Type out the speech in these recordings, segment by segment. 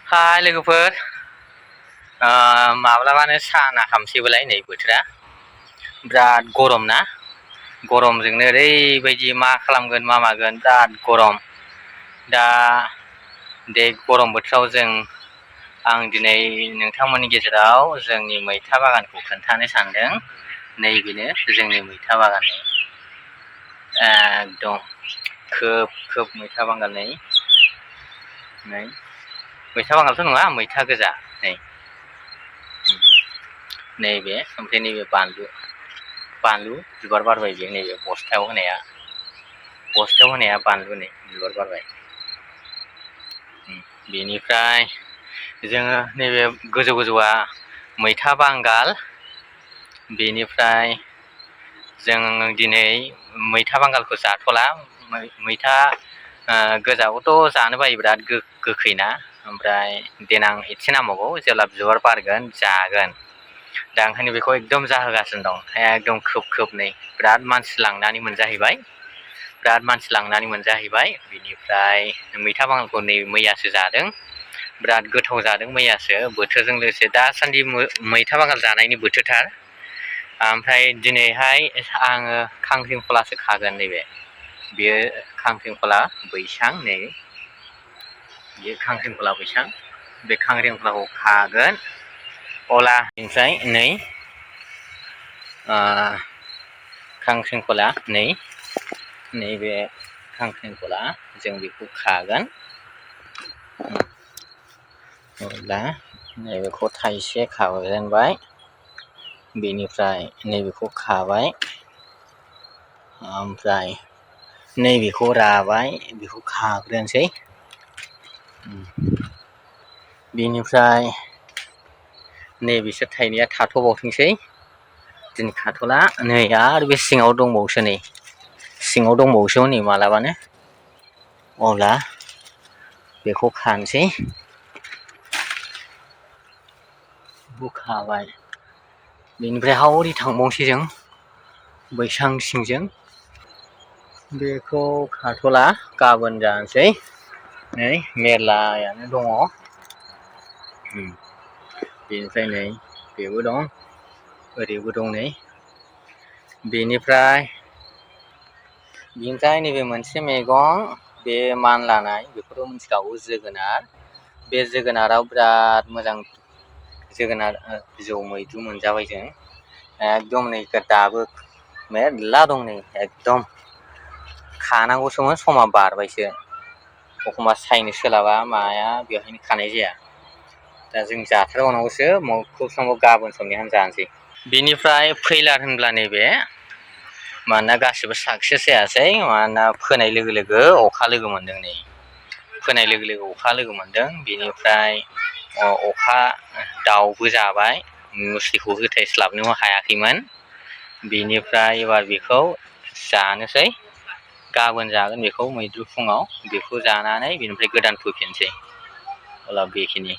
हाय लोगोफोर माब्लाबानो साना हामसैबोलाय नै बोथोरा बिराद गरम ना गरमजोंनो ओरैबायदि मा खालामगोन मा मागोन बिराद गरम दा बे गरम बोथोराव आं दिनै नोंथांमोननि गेजेराव जोंनि मैथा बागानखौ खोन्थानो सानदों। नैबेनो जोंनि मैथा बागान एकदम खोब मैथा बांगाल नै मैथा बांगालथ' नङा मैथा गोजा नैबे ओमफ्राय नैबे बानलु बिबार बारबाय बे नैबे बस्थायाव होनाया बानलु नै बिबार बारबाय। बेनिफ्राय जोङो नैबे गोजौआ मैथा बांगाल। बेनिफ्राय जों दिनै मैथा बांगालखौ जाथ'ला मैथा गोजाखौथ' जानो बायो बिराद गोखैना ओमफ्राय देनां एसे नांबावगौ जेब्ला बिबार बारगोन जागोन दा ओंखायनो बेखौ एकदम जाहोगासिनो दं एकदम खोब नै बिराद मानसि लांनानै मोनजाहैबाय बिनिफ्राय मैथा बांगालखौ नै मैयासो जादों बिराद गोथाव जादों मैयासो बोथोरजों लोगोसे दासान्दि मैथा बांगाल जानायनि बोथोरथार। ओमफ्राय दिनैहाय आङो खांख्रिखलासो खागोन नैबे बेयो खांख्रिखला बैसां नै बे खांख्रिखला बैसां बे खांख्रिखलाखौ खागोन अब्ला ओमफ्राय नै खांख्रिखला नैबे खांख्रिखला जों बेखौ खागोन। अब्ला नैबेखौ थाइसे खाजेनबाय बेनिफ्राय नैबेखौ खाबाय ओमफ्राय नैबेखौ राबाय बेखौ खाग्रोनोसै बेनिफ्राय नैबेसोर थाइनैया थाथ'बावथोंसै दिनै खाथ'ला नै आरो बे सिङाव दंबावोसो नै मालाबानो अब्ला बेखौ खानोसै खाबाय बेनिफ्राय हावरि थांबावनोसै जों बैसां सिंजों बेखौ खाथ'ला गाबोन जानोसै नै मेरलायानो दङ। बेनिफ्राय नै बेबो दं ओरैबो दं नै बेनिफ्राय नैबे मोनसे मैगं बे मानलानाय बेखौथ' मिथिखागौ जोगोनार बे जोगोनाराव बिराद मोजां जोगोनार बिजौ मैद्रु मोनजाबाय जों एकदम नै दाबो मेरला दं नै एकदम खानांगौसोमोन समा बारबायसो एखमबा सायनो सोलाबा माया बेवहायनो खानाय जाया दा जों जाथारबावनांगौसो खुब समबाव गाबोन समनिहानो जानोसै। बिनिफ्राय फैलार होनब्ला नैबे मानोना गासिबो साक्सेस जायासै मानोना फोनाय लोगो लोगो अखा लोगो मोनदों बेनिफ्राय अखा दाउबो जाबाय मुस्रिखौ होथेस्लाबनो हायाखैमोन बेनिफ्राय एबार बेखौ जानोसै गाबोन जागोन बेखौ मैद्रु फुङाव बेखौ जानानै बेनिफ्राय गोदान फोफिनसै अब्ला बेखिनि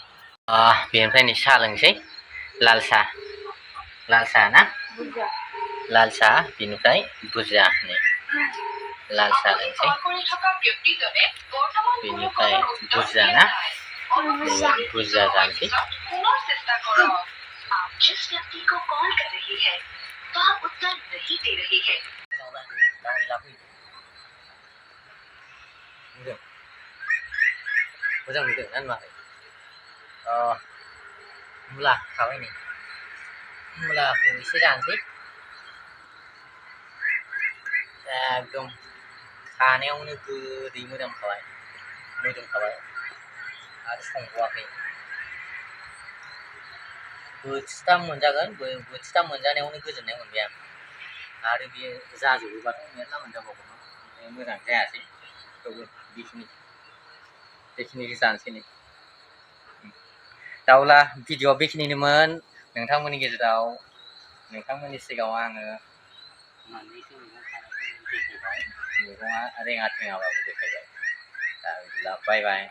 बेनिफ्राय नै साहा लोंसै लाल साहा ना लाल साहा बेनिफ्राय बुरजा नै लाल साहा लोंसै बेनिफ्राय बुरजा ना बुरजा जानोसै मोजां नुदों ना नुवाखै मुला खाबाय नै मुलाखौ एसे जानोसै एकदम खानायावनो गोदै मोदोमखाबाय आरो संबावाखै बोथिथाम मोनजागोन बोथिथाम मोनजानायावनो गोजोननाय मोनबाय आं आरो बेयो जाजोबोबाथ' मेरला मोनजाबावगौमोन मोजां जायासै थेवबो बेखिनिखौ जानोसै नै दा अब्ला भिडिअ'आ बेखिनिनोमोन नोंथांमोननि सिगाङाव आङो मोननैसो मैगं खानायखौ देखायबाय मैगङा रेङा थेङाबाबो देखायबाय दा बिदिब्ला बाय बाय।